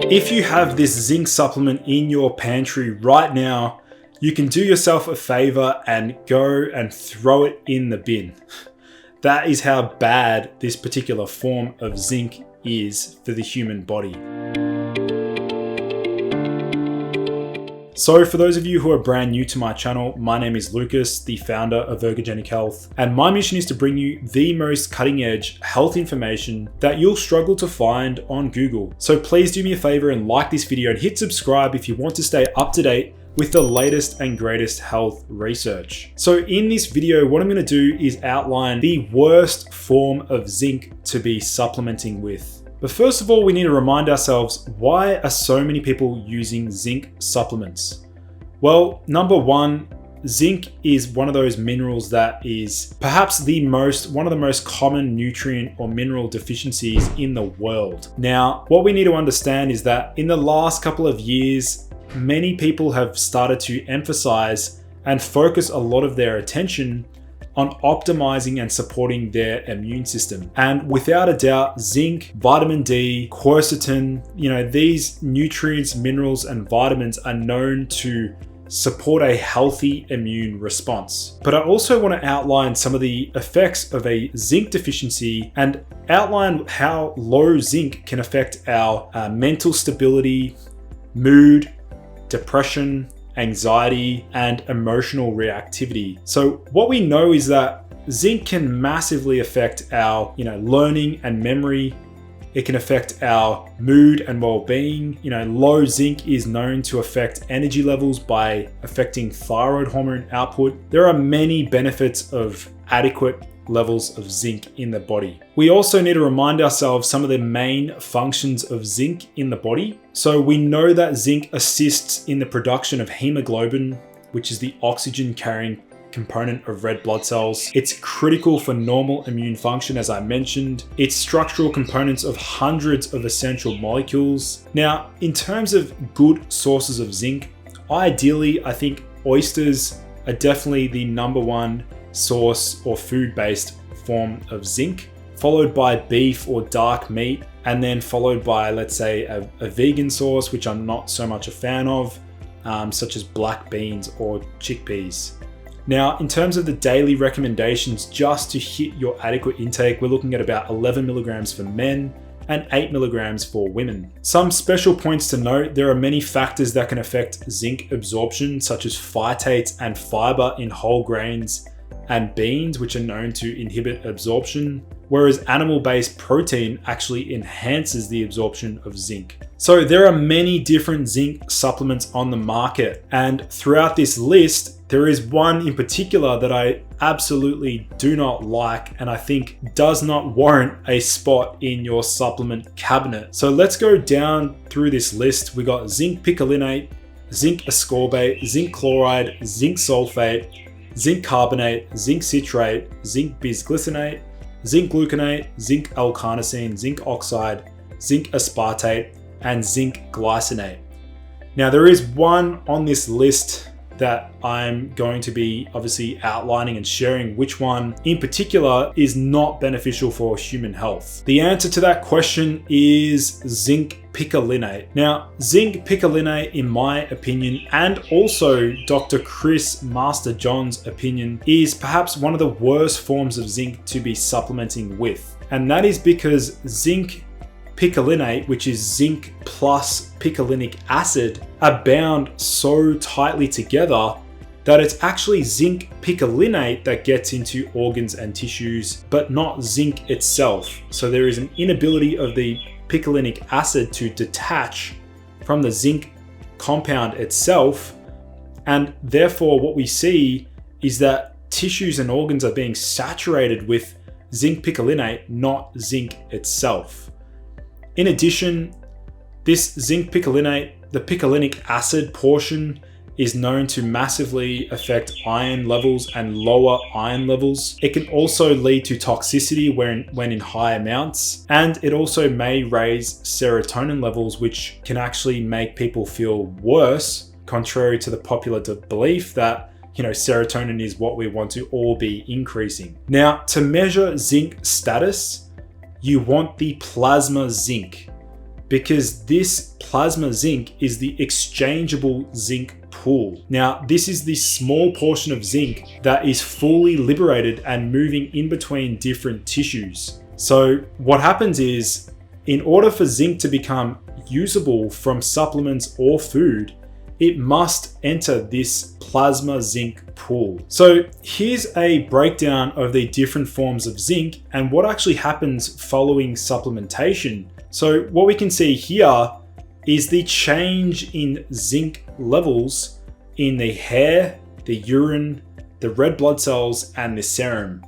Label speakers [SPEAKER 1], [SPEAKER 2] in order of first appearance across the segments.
[SPEAKER 1] If you have this zinc supplement in your pantry right now, you can do yourself a favor and go and throw it in the bin. That is how bad this particular form of zinc is for the human body. So for those of you who are brand new to my channel, my name is Lucas, the founder of Ergogenic Health, and my mission is to bring you the most cutting edge health information that you'll struggle to find on Google. So please do me a favor and like this video and hit subscribe if you want to stay up to date with the latest and greatest health research. So in this video, what I'm going to do is outline the worst form of zinc to be supplementing with. But first of all, we need to remind ourselves, why are so many people using zinc supplements? Well, number one, zinc is one of those minerals that is perhaps one of the most common nutrient or mineral deficiencies in the world. Now, what we need to understand is that in the last couple of years, many people have started to emphasize and focus a lot of their attention on optimizing and supporting their immune system. And without a doubt, zinc, vitamin D, quercetin, these nutrients, minerals, and vitamins are known to support a healthy immune response. But I also want to outline some of the effects of a zinc deficiency and outline how low zinc can affect our mental stability, mood, depression, anxiety, and emotional reactivity. So what we know is that zinc can massively affect our, learning and memory. It can affect our mood and well-being. Low zinc is known to affect energy levels by affecting thyroid hormone output. There are many benefits of adequate levels of zinc in the body. We also need to remind ourselves some of the main functions of zinc in the body. So we know that zinc assists in the production of hemoglobin, which is the oxygen carrying component of red blood cells. It's critical for normal immune function, as I mentioned. It's structural components of hundreds of essential molecules. Now, in terms of good sources of zinc, ideally, I think oysters are definitely the number one source or food-based form of zinc, followed by beef or dark meat, and then followed by, let's say, a vegan source, which I'm not so much a fan of, such as black beans or chickpeas. Now, in terms of the daily recommendations, just to hit your adequate intake, we're looking at about 11 milligrams for men and 8 milligrams for women. Some special points to note: there are many factors that can affect zinc absorption, such as phytates and fiber in whole grains and beans, which are known to inhibit absorption, whereas animal-based protein actually enhances the absorption of zinc. So there are many different zinc supplements on the market, and throughout this list, there is one in particular that I absolutely do not like and I think does not warrant a spot in your supplement cabinet. So let's go down through this list. We got zinc picolinate, zinc ascorbate, zinc chloride, zinc sulfate, zinc carbonate, zinc citrate, zinc bisglycinate, zinc gluconate, zinc alkynasene, zinc oxide, zinc aspartate, and zinc glycinate. Now, there is one on this list that I'm going to be obviously outlining and sharing which one in particular is not beneficial for human health. The answer to that question is zinc picolinate. Now, zinc picolinate, in my opinion, and also Dr. Chris Master John's opinion, is perhaps one of the worst forms of zinc to be supplementing with. And that is because zinc picolinate, which is zinc plus picolinic acid, are bound so tightly together that it's actually zinc picolinate that gets into organs and tissues, but not zinc itself. So there is an inability of the picolinic acid to detach from the zinc compound itself, and therefore what we see is that tissues and organs are being saturated with zinc picolinate, not zinc itself. In addition, this zinc picolinate, the picolinic acid portion, is known to massively affect iron levels and lower iron levels. It can also lead to toxicity when in high amounts, and it also may raise serotonin levels, which can actually make people feel worse, contrary to the popular belief that serotonin is what we want to all be increasing. Now, to measure zinc status, you want the plasma zinc. because this plasma zinc is the exchangeable zinc pool. Now, this is the small portion of zinc that is fully liberated and moving in between different tissues. So what happens is, in order for zinc to become usable from supplements or food, it must enter this plasma zinc pool. So here's a breakdown of the different forms of zinc and what actually happens following supplementation. So what we can see here is the change in zinc levels in the hair, the urine, the red blood cells, and the serum.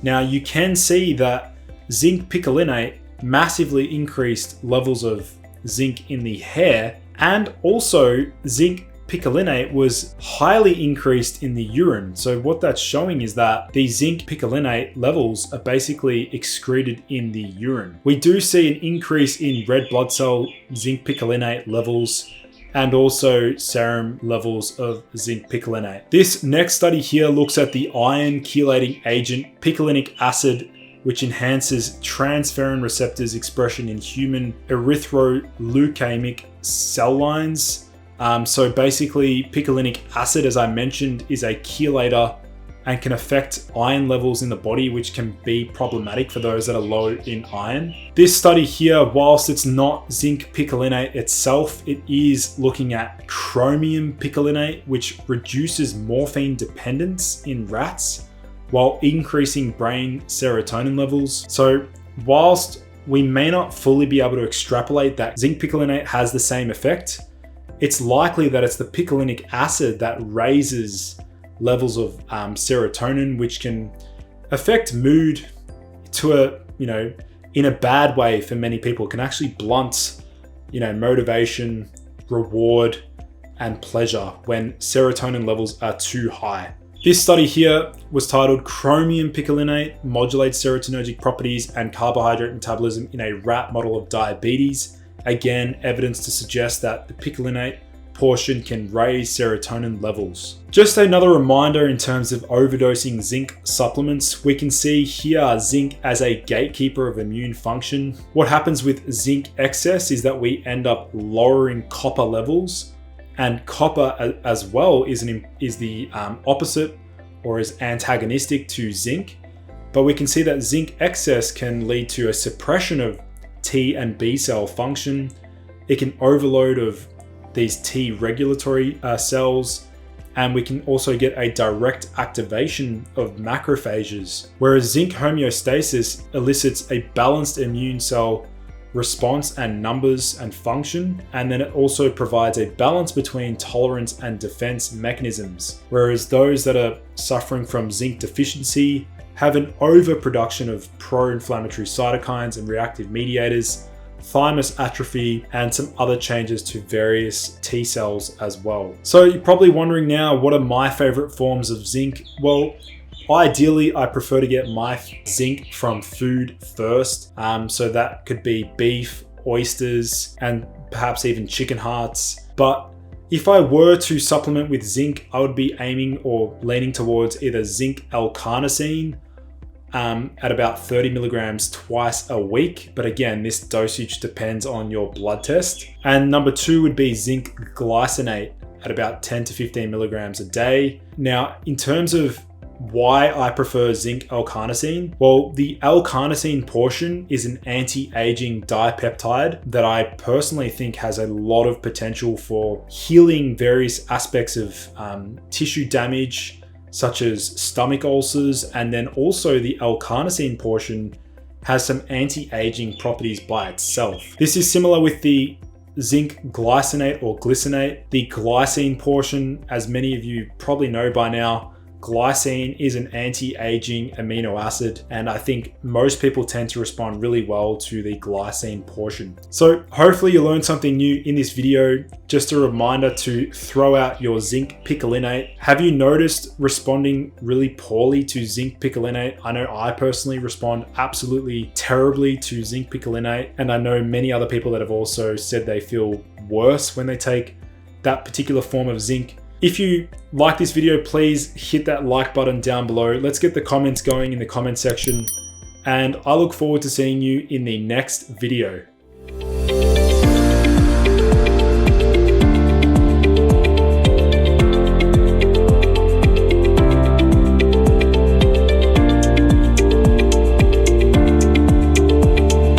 [SPEAKER 1] Now you can see that zinc picolinate massively increased levels of zinc in the hair, and also zinc picolinate was highly increased in the urine. So what that's showing is that the zinc picolinate levels are basically excreted in the urine. We do see an increase in red blood cell zinc picolinate levels and also serum levels of zinc picolinate. This next study here looks at the iron chelating agent picolinic acid, which enhances transferrin receptors expression in human erythroleukemic cell lines. So basically, picolinic acid, as I mentioned, is a chelator and can affect iron levels in the body, which can be problematic for those that are low in iron. This study here, whilst it's not zinc picolinate itself, it is looking at chromium picolinate, which reduces morphine dependence in rats while increasing brain serotonin levels. So whilst we may not fully be able to extrapolate that zinc picolinate has the same effect, it's likely that it's the picolinic acid that raises levels of serotonin, which can affect mood to a, in a bad way for many people. It can actually blunt, motivation, reward, and pleasure when serotonin levels are too high. This study here was titled Chromium Picolinate Modulates Serotonergic Properties and Carbohydrate Metabolism in a Rat Model of Diabetes. Again, evidence to suggest that the picolinate portion can raise serotonin levels. Just another reminder in terms of overdosing zinc supplements, we can see here zinc as a gatekeeper of immune function. What happens with zinc excess is that we end up lowering copper levels, and copper as well is the opposite or is antagonistic to zinc. But we can see that zinc excess can lead to a suppression of T and B cell function. It can overload of these T regulatory cells, and we can also get a direct activation of macrophages. Whereas zinc homeostasis elicits a balanced immune cell response and numbers and function, and then it also provides a balance between tolerance and defense mechanisms. Whereas those that are suffering from zinc deficiency have an overproduction of pro-inflammatory cytokines and reactive mediators, thymus atrophy, and some other changes to various T cells as well. So you're probably wondering now, what are my favorite forms of zinc? Well, ideally, I prefer to get my zinc from food first. So that could be beef, oysters, and perhaps even chicken hearts. But if I were to supplement with zinc, I would be aiming or leaning towards either zinc Alkynasene at about 30 milligrams twice a week. But again, this dosage depends on your blood test. And number 2 would be zinc glycinate at about 10 to 15 milligrams a day. Now, in terms of why I prefer zinc Alkynasene, well, the Alkynasene portion is an anti-aging dipeptide that I personally think has a lot of potential for healing various aspects of tissue damage, such as stomach ulcers. And then also the Alkynasene portion has some anti-aging properties by itself. This is similar with the zinc glycinate or glycinate. The glycine portion, as many of you probably know by now, glycine is an anti-aging amino acid, and I think most people tend to respond really well to the glycine portion. So hopefully you learned something new in this video. Just a reminder to throw out your zinc picolinate. Have you noticed responding really poorly to zinc picolinate? I know I personally respond absolutely terribly to zinc picolinate, and I know many other people that have also said they feel worse when they take that particular form of zinc. If you like this video, please hit that like button down below. Let's get the comments going in the comment section, and I look forward to seeing you in the next video.